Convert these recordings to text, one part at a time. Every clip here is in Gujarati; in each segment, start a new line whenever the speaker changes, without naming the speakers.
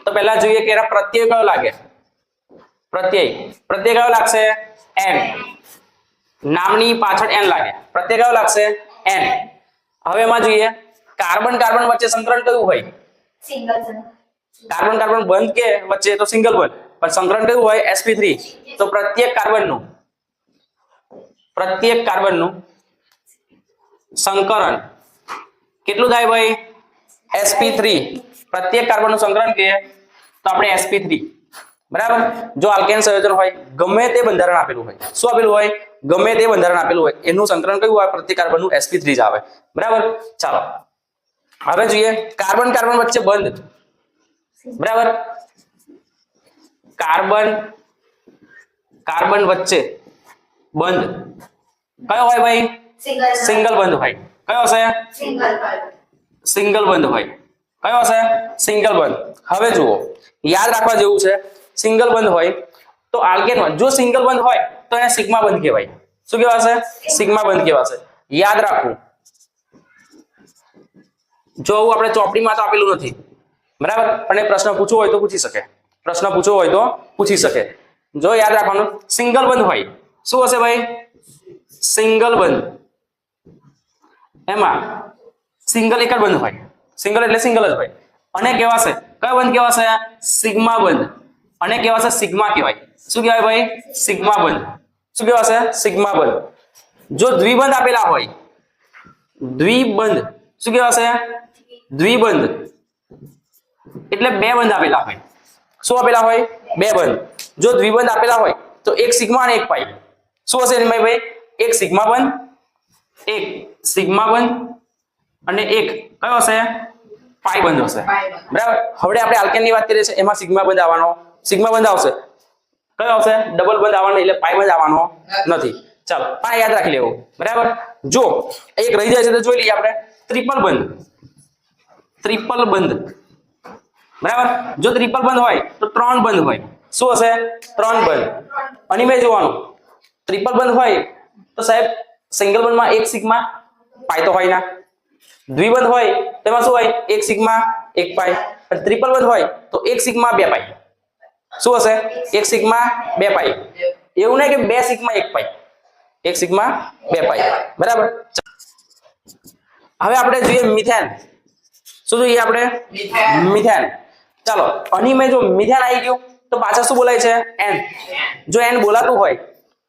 તો પહેલા જોઈએ કે એના પ્રત્યય કયો લાગે પ્રત્યય કયો લાગશે n નામની પાછળ n લાગે પ્રત્યય કયો લાગશે n હવે એમાં જોઈએ કાર્બન કાર્બન વચ્ચે સંકરણ કયું હોય
સિંગલ
કાર્બન કાર્બન બંધ કે વચ્ચે તો સિંગલ બંધ પણ સંકરણ કયું હોય sp3 તો પ્રત્યેક કાર્બનનું સંકરણ કેટલું થાય ભાઈ sp3 પ્રત્યેક કાર્બનનું સંકરણ કે તો આપણે sp3 બરાબર જો આલ્કેન સંયોજન હોય ગમે તે બંધારણ આપેલું હોય શું આપેલું હોય ગમે તે બંધારણ આપેલું હોય એનું સંકરણ કયું હોય પ્રત્યેક કાર્બનનું sp3 જ આવે બરાબર ચાલો હવે જોઈએ કાર્બન કાર્બન વચ્ચે બંધ બરાબર કાર્બન કાર્બન વચ્ચે બંધ કયો હોય ભાઈ સિંગલ બંધ હોય કયો હશે સિંગલ બંધ હોય કયો હશે સિંગલ બંધ હવે જુઓ યાદ રાખવા જેવું છે સિંગલ બંધ હોય તો આલ્કેનમાં જો સિંગલ બંધ હોય તો એને સિગ્મા બંધ કહેવાય શું કહેવાશે સિગ્મા બંધ કહેવાશે યાદ રાખવું જો આપણે ચોપડીમાં તો આપેલું નથી બરાબર અને પ્રશ્ન પૂછવો હોય તો પૂછી શકે જો યાદ રાખવાનું સિંગલ બંધ હોય શું હશે ભાઈ સિંગલ બંધ એમાં સિંગલ એક જ બંધ હોય સિંગલ એટલે સિંગલ જ હોય અને કહેવાશે કયો બંધ કહેવાશે સિગ્મા બંધ અને કહેવાશે સિગ્મા કહેવાય શું કહેવાય ભાઈ સિગ્મા બંધ શું કહેવાશે સિગ્મા બંધ જો દ્વિબંધ આપેલા હોય દ્વિબંધ શું કહેવાશે દ્વિબંધ એટલે બે બંધ આપેલા હોય શું આપેલા હોય બે બંધ જો દ્વિબંધ આપેલા હોય તો એક સિગ્મા અને એક પાઈ શું હશે ભાઈ એક સિગ્મા બંધ અને એક કયો હશે પાઈ બંધ હશે બરાબર હવે આપણે આલ્કેન ની વાત કરીએ છીએ એમાં સિગ્મા બંધ આવશે કયો આવશે ડબલ બંધ આવવાનો એટલે પાઈ બંધ આવવાનો નથી ચાલો આ યાદ રાખી લેવું બરાબર જો એક રહી જાય છે તો જોઈ લઈએ આપણે ટ્રિપલ બંધ બરાબર જો ટ્રિપલ બંધ હોય તો ત્રણ બંધ હોય શું હશે ત્રણ બંધ અને મેં જોવાનું ટ્રિપલ બંધ હોય તો સાહેબ સિંગલ બંધમાં એક સિગ્મા પાઈ તો હોય ના દ્વિબંધ હોય તેમાં શું હોય એક સિગ્મા એક પાઈ અને ટ્રિપલ બંધ હોય તો એક સિગ્મા બે પાઈ શું હશે એક સિગ્મા બે પાઈ એવું નહીં કે બે સિગ્મા એક પાઈ એક સિગ્મા બે પાઈ બરાબર હવે આપણે જોઈએ મિથેન શું જોઈએ આપણે મિથેન ચાલો અહીં મેં જો મિથેન આવી ગયું તો પાછળ શું બોલાય છે n જો n બોલાતું હોય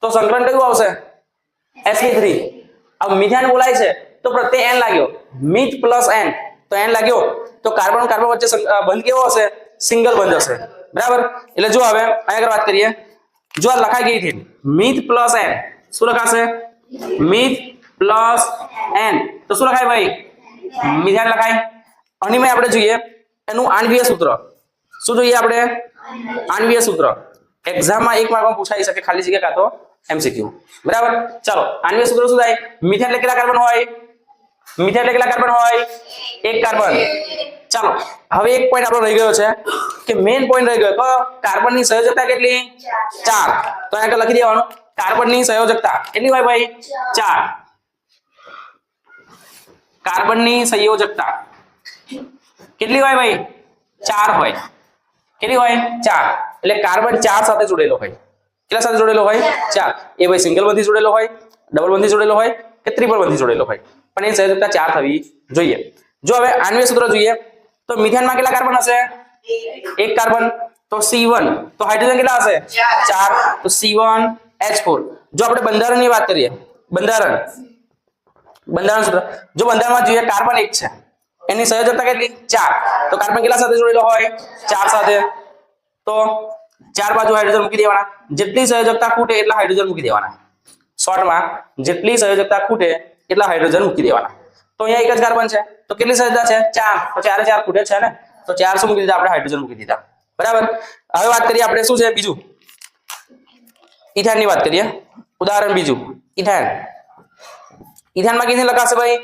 તો સંકલન કયું આવશે sp3 अब मिथेन बोलाय છે તો પ્રત્યય n લાગ્યો મિથ પ્લસ n તો n લાગ્યો તો કાર્બન કાર્બન વચ્ચે બંધ કેવો હશે સિંગલ બંધ હશે બરાબર એટલે જો હવે અહીંયા આગળ વાત કરીએ જો આ લખાઈ ગઈ છે મિથ પ્લસ n શું લખાશે મિથ પ્લસ n તો શું લખાય ભાઈ મિથેન લખાય અને મેં આપણે જોઈએ એનું આણ્વિય સૂત્ર શું જોઈએ આપણે આણ્વિય સૂત્ર એક્ઝામમાં એક માર્કમાં પૂછાઈ શકે ખાલી જગ્યા કાં તો MCQ બરાબર ચાલો આણ્વિય સૂત્ર શું થાય મિથેન એટલે કેટલા કાર્બન હોય એક કાર્બન ચાલો હવે એક પોઈન્ટ આપણો રહી ગયો છે કે મેઈન પોઈન્ટ રહી ગયો તો કાર્બનની સંયોજકતા કેટલી 4 તો અહીંયા લખી દેવાનું કાર્બનની સંયોજકતા કેટલી હોય ભાઈ 4 કાર્બનની સંયોજકતા કેટલી હોય ભાઈ 4 હોય કેટલી હોય 4 એટલે કાર્બન 4 સાથે જોડેલો હોય કેટલા સાથે જોડેલો હોય 4 એ ભાઈ સિંગલ બંધથી જોડેલો હોય ડબલ બંધથી જોડેલો હોય કે ટ્રિપલ બંધથી જોડેલો હોય પણ એની સંયોજકતા 4 થવી જોઈએ જો હવે આણ્વિય સૂત્ર જોઈએ તો મિથેનમાં કેટલા કાર્બન હશે એક કાર્બન તો C1 તો હાઇડ્રોજન કેટલા હશે 4 તો C1H4 જો આપણે બંધારણની વાત કરીએ બંધારણ સૂત્ર જો બંધારણમાં જોઈએ કાર્બન 1 છે એની સંયોજકતા કેટલી 4 તો કાર્બન કેટલા સાથે જોડેલો હોય 4 સાથે તો 4 બાજુ હાઇડ્રોજન મૂકી દેવાના જેટલી સંયોજકતા ખૂટે એટલા હાઇડ્રોજન મૂકી દેવાના શોર્ટમાં જેટલી સંયોજકતા ખૂટે એટલા હાઇડ્રોજન મૂકી દેવાના તો અહીંયા એક જ કાર્બન છે તો કેટલી સંયોજકતા છે 4 તો 4 4 ખૂટે છે ને તો 400 મૂકી દીધા આપણે હાઇડ્રોજન મૂકી દીધા બરાબર હવે વાત કરીએ આપણે શું છે બીજું ઇથેનની વાત કરીએ ઉદાહરણ બીજું ઇથેનમાં કેથી લખાશે ભાઈ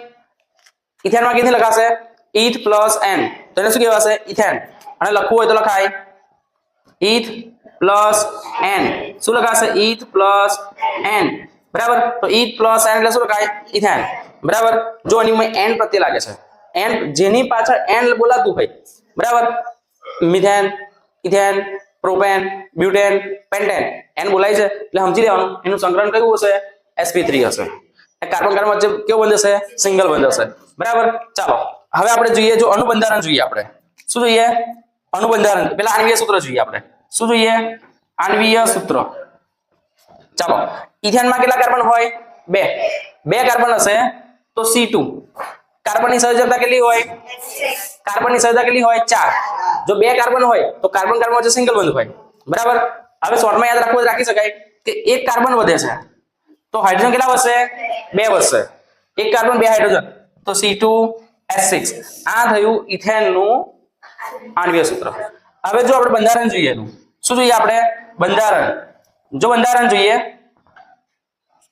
ઇથેનમાં કેથી લખાશે eth પ્લસ n તો એને શું કહેવાશે ઇથેન અને લખવું હોય તો લખાય eth પ્લસ n શું લખાશે eth પ્લસ n બરાબર તો eth પ્લસ n એટલે શું લખાય ઇથેન બરાબર જો આની માં n પ્રત્યય લાગે છે n જેની પાછળ n બોલાતું હોય બરાબર methane, ethane, propane, butane, pentane N બોલાય છે એટલે સમજી લેવાનું એનું સંકલન કયું હશે sp3 હશે. કાર્બન કાર્બન વચ્ચે કેવો બંધ હશે સિંગલ બંધ હશે બરાબર. ચાલો હવે આપણે જોઈએ જો અણુબંધારણ જોઈએ આપણે શું જોઈએ અણુબંધારણ પેલા આણ્વીય સૂત્ર જોઈએ આપણે શું જોઈએ આણ્વીય સૂત્ર. ચાલો ઇથેનમાં કેટલા કાર્બન હોય બે કાર્બન હશે તો C2 કાર્બનની સંયોજકતા કેટલી હોય કાર્બનની સંયોજકતા કેટલી હોય 4 જો બે કાર્બન હોય તો કાર્બન કાર્બન વચ્ચે સિંગલ બંધ હોય બરાબર. હવે શોર્ટમાં યાદ રાખી શકાય કે એક કાર્બન વધે છે તો હાઇડ્રોજન કેટલા વધશે 2 વધશે એક કાર્બન 2 હાઇડ્રોજન તો C2H6 આ થયું ઇથેનનું આણ્વીય સૂત્ર. હવે જો આપણે બંધારણ જોઈએ એનું શું જોઈએ આપણે બંધારણ જો બંધારણ જોઈએ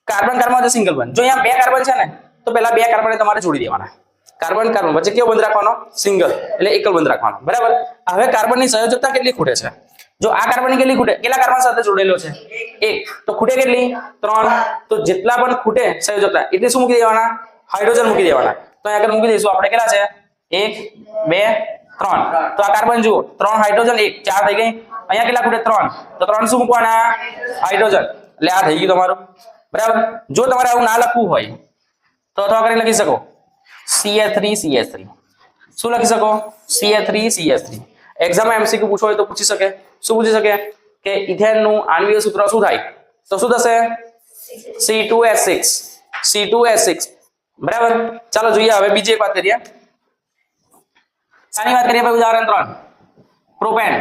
કાર્બન કાર્બન વચ્ચે સિંગલ બંધ જો અહીંયા બે કાર્બન છે ને તો પહેલા બે કાર્બન તમારે જોડી દેવાના કાર્બન કાર્બન વચ્ચે કેવો બંધ રાખવાનો સિંગલ એટલે એકલ બંધ રાખવાનો બરાબર. હવે કાર્બનની સંયોજકતા કેટલી ખૂટે છે જો આ કાર્બનની કેટલી ખૂટે કેટલા કાર્બન સાથે જોડેલો છે એક તો ખૂટે કેટલી 3 તો જેટલા પણ ખૂટે સંયોજકતા એટલે શું મૂકી દેવાના હાઇડ્રોજન મૂકી દેવાના તો અહીંયા આગળ મૂકી દઈશું આપણે કેટલા છે 1 2 3 તો આ કાર્બન જુઓ 3 હાઇડ્રોજન 1 4 થઈ ગઈ અહીંયા કેટલા ખૂટે 3 તો 3 શું મૂકવાના હાઇડ્રોજન એટલે આ થઈ ગયું તમારું બરાબર. જો તમારે આવું ના લખવું હોય તો અથવા કરીને લખી શકો CH3 શું લખી શકો CH3 એક્ઝામમાં MCQ પૂછો હોય તો પૂછી શકે શું પૂછી શકે કે ઇથેન નું આણ્વીય સૂત્ર શું થાય તો શું થશે C2H6 બરાબર. ચાલો જોઈએ હવે બીજી એક વાત કરીએ શાની વાત કરીએ ભાઈ ઉદાહરણ 3 પ્રોપેન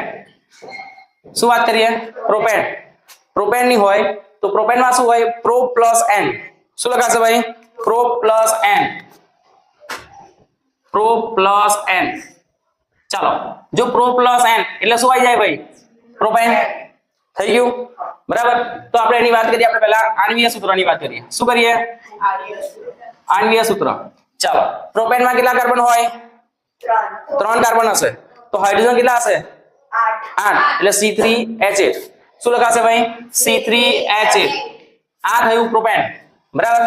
શું વાત કરીએ પ્રોપેન ની હોય તો પ્રોપેન માં શું હોય પ્રો પ્લસ n શું લખાશે ભાઈ પ્રો પ્લસ n ચાલો જો પ્રો પ્લસ n એટલે શું આવી જાય ભાઈ પ્રોપેન થઈ ગયું બરાબર. તો આપણે એની વાત કરીએ આપણે પહેલા આણ્વીય સૂત્રની વાત કરીએ શું કરીએ આણ્વીય સૂત્ર. ચાલો પ્રોપેન માં કેટલા કાર્બન હોય 3 કાર્બન હશે તો હાઇડ્રોજન કેટલા હશે 8 એટલે C3H8 શું લખાશે ભાઈ C3H8 આ થયું પ્રોપેન બરાબર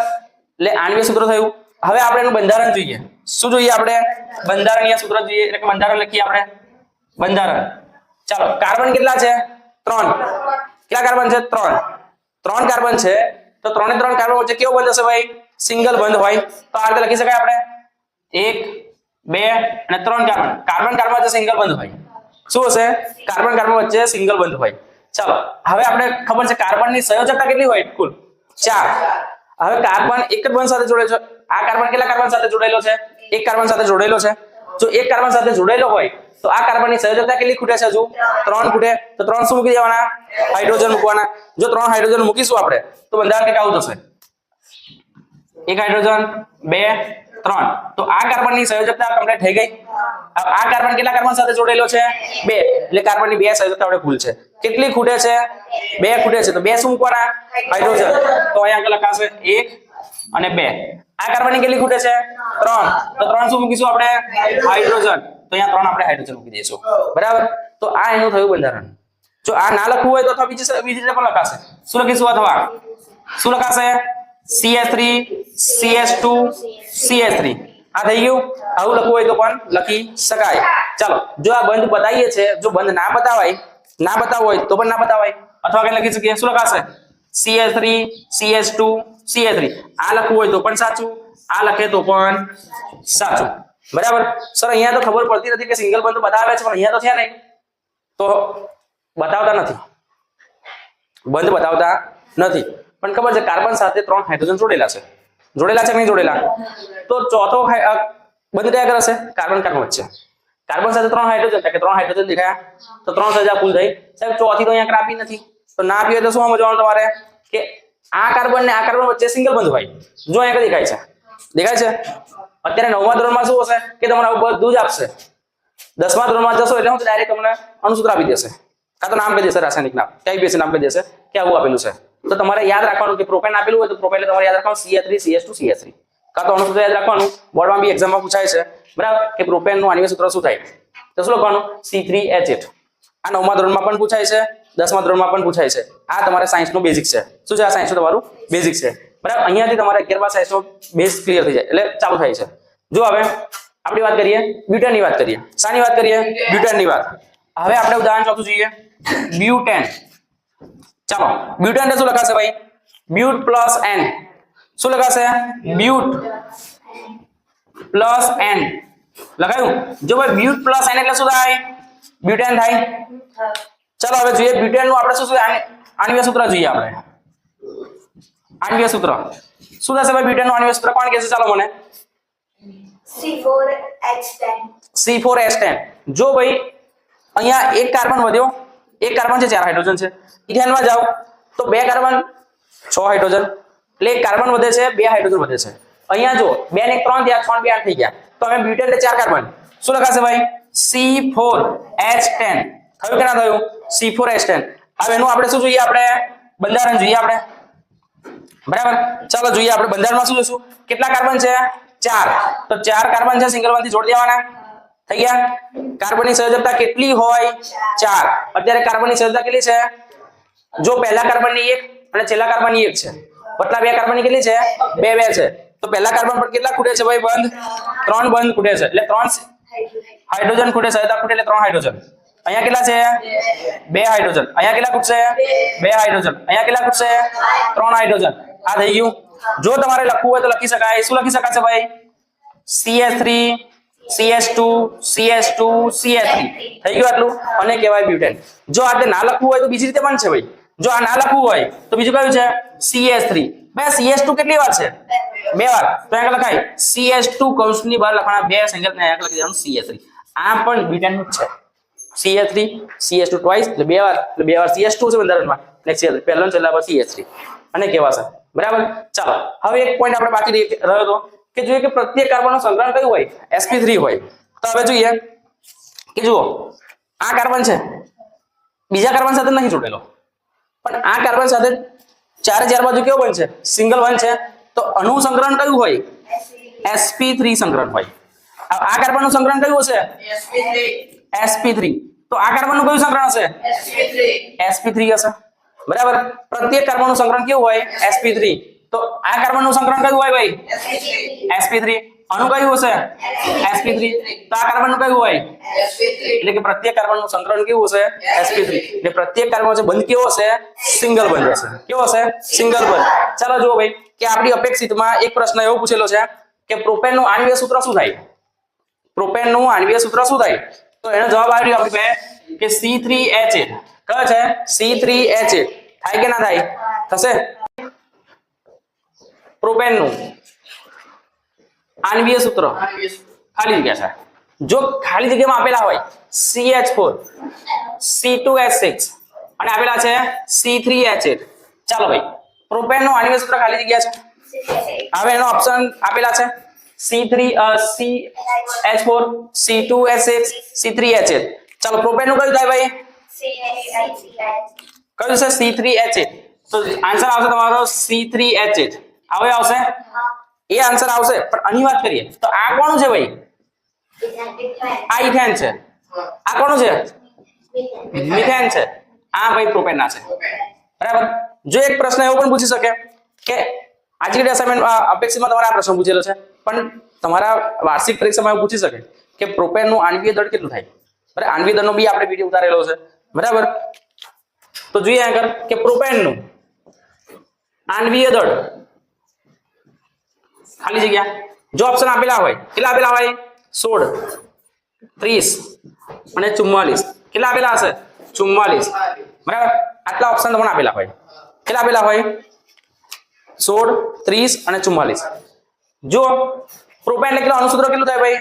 એટલે આણ્વીય સૂત્ર થયું. હવે આપણે એનું બંધારણ જોઈએ શું જોઈએ આપણે બંધારણીય સૂત્ર જોઈએ એટલે કે બંધારણ લખીએ આપણે બંધારણ. ચાલો કાર્બન કેટલા છે 3 કેટલા કાર્બન છે 3 કાર્બન છે તો 3 કાર્બન વચ્ચે કેવો બંધ હશે ભાઈ સિંગલ બંધ હોય તો આ રીતે લખી શકાય આપણે 1 2 અને 3 કાર્બન વચ્ચે સિંગલ બંધ હોય શું હશે કાર્બન વચ્ચે સિંગલ બંધ હોય. ચાલો હવે આપણે ખબર છે કાર્બનની સંયોજકતા કેટલી હોય કુલ 4. હવે કાર્બન એક જ બંધ સાથે જોડેલો છે આ કાર્બન કેટલા કાર્બન સાથે જોડાયેલો છે એક કાર્બન સાથે જોડાયેલો છે જો એક કાર્બન સાથે જોડાયેલો હોય તો આ કાર્બનની સંયોજકતા કેટલી ખૂટે છે હજુ 3 ખૂટે તો 3 શું મૂકી દેવાના હાઇડ્રોજન મૂકવાના જો 3 હાઇડ્રોજન મૂકીશું આપણે તો બંધારણ કંઈક આવું થશે 1 હાઇડ્રોજન 2 3 તો આ કાર્બનની સંયોજકતા કમ્પ્લીટ થઈ ગઈ. આ કાર્બન કેટલા કાર્બન સાથે જોડાયેલો છે 2 એટલે કાર્બનની 2 સંયોજકતા આપણે ભૂલ છે કેટલી ખૂટે છે 2 ખૂટે છે તો 2 શું મૂકવાના હાઇડ્રોજન તો અહીંયા આગળ લખાશે 1 અને 2 આ કાર્બનની કેટલી ખૂટે છે 3 તો 3 શું મૂકીશું આપણે હાઇડ્રોજન તો અહીંયા 3 આપણે હાઇડ્રોજન મૂકી દઈશું બરાબર. તો આ એનું થયું બંધારણ. જો આ ના લખવું હોય તો અથવા બીજી રીતે પણ લખાશે શું લખીશું અથવા શું લખાશે CH3 CH2 CH3 આ થઈ ગયું આવું લખવું હોય તો પણ લખી શકાય. ચાલો જો આ બંધ બતાવીએ છે જો બંધ ના બતાવો હોય તો પણ ના બતાવાય અથવા કઈ લખી શકીએ શું લખાશે CH3 CH2 CH3 આ લખવું હોય તો પણ સાચું આ લખે તો પણ સાચું બરાબર. સર અહીંયા તો ખબર પડતી નથી કે સિંગલ બંધ બતાવે છે પણ અહીંયા તો છે નહીં તો બતાવતા નથી બંધ બતાવતા નથી પણ ખબર છે કાર્બન સાથે 3 હાઇડ્રોજન જોડેલા છે કે નહીં જોડેલા તો ચોથો બંધ કયા કરશે કાર્બન વચ્ચે કાર્બન સાથે 3 હાઇડ્રોજન કે 3 હાઇડ્રોજન દેખાયા તો 3 સજા કુલ થઈ સાહેબ ચોથી તો અહીંયા આપી નથી તો ના આપી હોય તો શું સમજવાનું તમારે કે આ કાર્બન ને આ કાર્બન વચ્ચે સિંગલ બંધ હોય જો અહીંયા દેખાય છે અત્યારે 9મા ધોરણમાં શું હશે કે તમને બધું જ આપશે 10મા ધોરણમાં જશો એટલે હું ડાયરેક્ટ તમને અણુસૂત્ર આપી દેશે કાં તો નામ કહી દેશે રાસાયણિક નામ કઈ બેસે નામ કહી દેશે કે આવું આપેલું છે તો તમારે યાદ રાખવાનું કે પ્રોપેન આપેલું હોય તો પ્રોપેન તમારે યાદ રાખવાનું CH3 CH2 CH3 કાં તો અણુસૂત્ર યાદ રાખવાનું બોર્ડમાં બી એક્ઝામમાં પૂછાય છે બરાબર કે પ્રોપેનનું આણ્વીય સૂત્ર શું થાય તો શું લખવાનું C3H8 આ 9મા ધોરણમાં પણ પૂછાય છે 10મા ધોરણમાં પણ પૂછાય છે આ તમારે સાયન્સનું બેઝિક છે શું છે આ સાયન્સનું તમારું બેઝિક છે બરાબર અહીંયાથી તમારે 11મા સાયન્સનો બેઝ ક્લિયર થઈ જાય એટલે ચાલુ થાય છે. જો હવે આપણી વાત કરીએ બ્યુટેનની વાત કરીએ શાની વાત કરીએ બ્યુટેનની વાત હવે આપણે ઉદાહરણ ચોથું જોઈએ બ્યુટેન. ચાલો બ્યુટેન એટલે શું લખાશે ભાઈ? But plus N. શું લખાશે? બ્યુટ પ્લસ એન લખાયું. જો ભાઈ બ્યુટ પ્લસ એન એટલે શું થાય? બ્યુટેન થાય. ચાલો હવે જોઈએ બ્યુટેન નું આપણે શું આણ્વિક સૂત્ર જોઈએ આપણે. આણ્વિક સૂત્ર શું થશે ભાઈ? બ્યુટેન નું આણ્વિક સૂત્ર કોણ કહેશે? ચાલો મને
C4H10.
C4H10. જો ભાઈ અહીંયા એક કાર્બન વધ્યો, એક કાર્બન છે 4 હાઇડ્રોજન છે. ઇથેનમાં જાઓ તો 2 કાર્બન 6 હાઇડ્રોજન એટલે એક કાર્બન વધે છે 2 હાઇડ્રોજન વધે છે. અહીંયા જો 2 ને 1 3 થયા 3 2 8 થઈ ગયા તો હવે બ્યુટેન એટલે 4 કાર્બન શું લખાશે ભાઈ? C4H10. થયું કે ના થયું? C4H10. હવે એનું આપણે શું જોઈએ? આપણે બંધારણ જોઈએ આપણે. બરાબર ચાલો જોઈએ આપણે બંધારણમાં શું જોઈશું? કેટલા કાર્બન છે? 4. તો 4 કાર્બન છે સિંગલ બોન્ડથી જોડી દેવાના. થઈ ગયા. કાર્બનની સંયોજકતા કેટલી હોય? 4. અત્યારે કાર્બનની સંયોજકતા કેટલી છે? જો પહેલા કાર્બનની 1 અને છેલ્લા કાર્બનની 1 છે. વત્તા 2 કાર્બનની કેટલી છે? 2 2 છે. તો પહેલા કાર્બન પર કેટલા ખૂટે છે ભાઈ? બંધ. 3 બંધ ખૂટે છે. એટલે 3 હાઇડ્રોજન ખૂટે. સંયોજકતા ખૂટે એટલે 3 હાઇડ્રોજન. અહીંયા કેટલા છે? 2 હાઇડ્રોજન. અહીંયા કેટલા ખૂટશે? 2 હાઇડ્રોજન. અહીંયા કેટલા ખૂટશે? 3 હાઇડ્રોજન. આ થઈ ગયું. જો તમારે લખવું હોય તો લખી શકાય. શું લખી શકાશે ભાઈ? CH3 CH2 CH2 CH3 થઈ ગયું આટલું અને કહેવાય બ્યુટેન. જો આ ના લખવું હોય તો બીજી રીતે પણ છે ભાઈ. જો આ ના લખવું હોય તો બીજું કયું છે? CH3. ભાઈ CH2 કેટલી વાર છે? 2 વાર. તો અહીંયા લખાય CH2 કૌંસની બહાર લખવાના 2 સિંગલ ને અહીંયા લખી દેવાનું CH3. આ પણ બ્યુટેન નું છે. CH3 CH2 ટ્વાઇસ એટલે 2 વાર. એટલે 2 વાર CH2 છે બંધારણમાં. એટલે CH3 પહેલો ને છેલ્લા પર CH3 અને કહેવાશે. બરાબર. ચાલો હવે એક પોઈન્ટ આપણે બાકી રહ્યો હતો કે જોઈએ કે પ્રત્યેક કાર્બનનું સંકલન કયું હોય? sp3 હોય. તો હવે જોઈએ કે જુઓ આ કાર્બન છે બીજા કાર્બન સાથે નહીં જોડેલો પણ આ કાર્બન સાથે ચાર બાજુ કેવો બનશે? સિંગલ વન છે. તો અણુ સંકલન કયું હોય? sp3 સંકલન હોય. આ કાર્બનનું સંકલન કયું હશે? sp3. તો આ કાર્બનનું કયું સંકલન હશે? sp3 હશે. બરાબર. પ્રત્યેક કાર્બનનું સંકલન કેવું હોય? sp3. તો આ કાર્બનનું સંકલન કયું હોય ભાઈ? sp3. અણુ કયું હશે? sp3. તો આ કાર્બનનું કયું હોય? એટલે કે પ્રત્યેક કાર્બનનું સંકલન કેવું હશે? sp3. એટલે પ્રત્યેક કાર્બન છે બંધ કેવો હશે? સિંગલ બંધ હશે. કેવો હશે? સિંગલ બંધ. ચાલો જુઓ ભાઈ કે આપણી અપેક્ષિતમાં એક પ્રશ્ન એવો પૂછેલો છે કે પ્રોપેનનું આણ્વિક સૂત્ર શું થાય? પ્રોપેનનું આણ્વિક સૂત્ર શું થાય? તો એનો જવાબ આવી રહ્યો આપણી પાસે કે C3H8. કયો છે? C3H8. થાય કે ના થાય? થશે. પ્રોપેનનું આણ્વિક સૂત્ર ખાલી જગ્યા છે. જો ખાલી જગ્યામાં આપેલા હોય CH4 C2H6 અને આપેલા છે C3H8. ચાલો ભાઈ પ્રોપેનનું આણ્વિક સૂત્ર ખાલી જગ્યા છે. હવે એનો ઓપ્શન આપેલા છે CH4 C2H6 C3H8. ચાલો પ્રોપેનનું કયું થાય ભાઈ? કયું છે? C3H8. તો આન્સર આવશે તમારો C3H8. હવે આવશે એ આન્સર આવશે. પણ આની વાત કરીએ તો આ કોનું છે ભાઈ? આ ઇથેન છે. આ કોનું છે? મિથેન છે. આ ભાઈ પ્રોપેનના છે. બરાબર. જો એક પ્રશ્ન એવો પણ પૂછી શકે કે આજની અસાઇનમેન્ટ અપેક્ષામાં તમારે આ પ્રશ્ન પૂછેલો છે પણ તમારા વાર્ષિક પરીક્ષામાં એવું પૂછી શકે કે પ્રોપેનનું આણ્વિક દળ કેટલું થાય? બરાબર. આણ્વિક દળનો બી આપણે વિડિયો ઉતારેલો છે. બરાબર. તો જોઈએ આગળ કે પ્રોપેનનું આણ્વિક દળ ખાલી જગ્યા જો ઓપ્શન આપેલા હોય કેટલા આપેલા હોય? 16 30 અને 44. કેટલા આપેલા હશે? 44. બરાબર. આટલા ઓપ્શન તમને આપેલા હોય. કેટલા આપેલા હોય? 16 30 અને 44. જો પ્રોપેન એટલે અણુ સૂત્ર કેટલું થાય ભાઈ?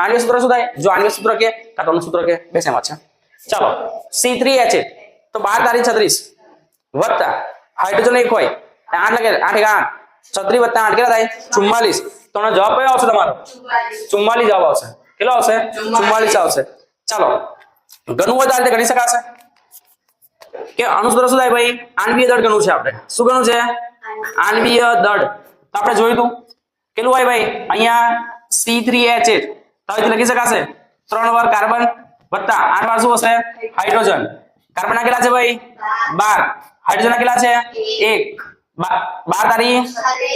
આણ્વિક સૂત્ર શું થાય? જો આણ્વિક સૂત્ર કે કાં અણુ સૂત્ર કે બે સેમ છે. ચાલો C3H8 તો 12 તારી 36 વત્તા હાઇડ્રોજન 1 હોય 8 લગે 8 36 વત્તા 8 કેટલા થાય? 44. તો આનો જવાબ કયો આવશે તમારો? 44 જવાબ આવશે. કેટલો આવશે? 44 આવશે. ચાલો ઘણું હોય તો આ રીતે ગણી શકાશે કે અણુ સૂત્ર શું થાય ભાઈ? આણ્વિક દળ ગણું છે આપણે. શું ગણું છે? આણ્વિક દળ. તો આપણે જોયું હતું કેટલું હોય ભાઈ? અહીંયા C3H8 તો અહીંથી લખી શકાશે 3 વાર કાર્બન વત્તા 8 વાર શું હશે? હાઇડ્રોજન. કાર્બન કેટલા છે ભાઈ? 12. હાઇડ્રોજન કેટલા છે? 1. 12 તારી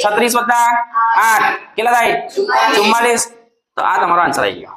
36 વત્તા 8 કેટલા થાય? 44. તો આ તમારો આન્સર આવી ગયો.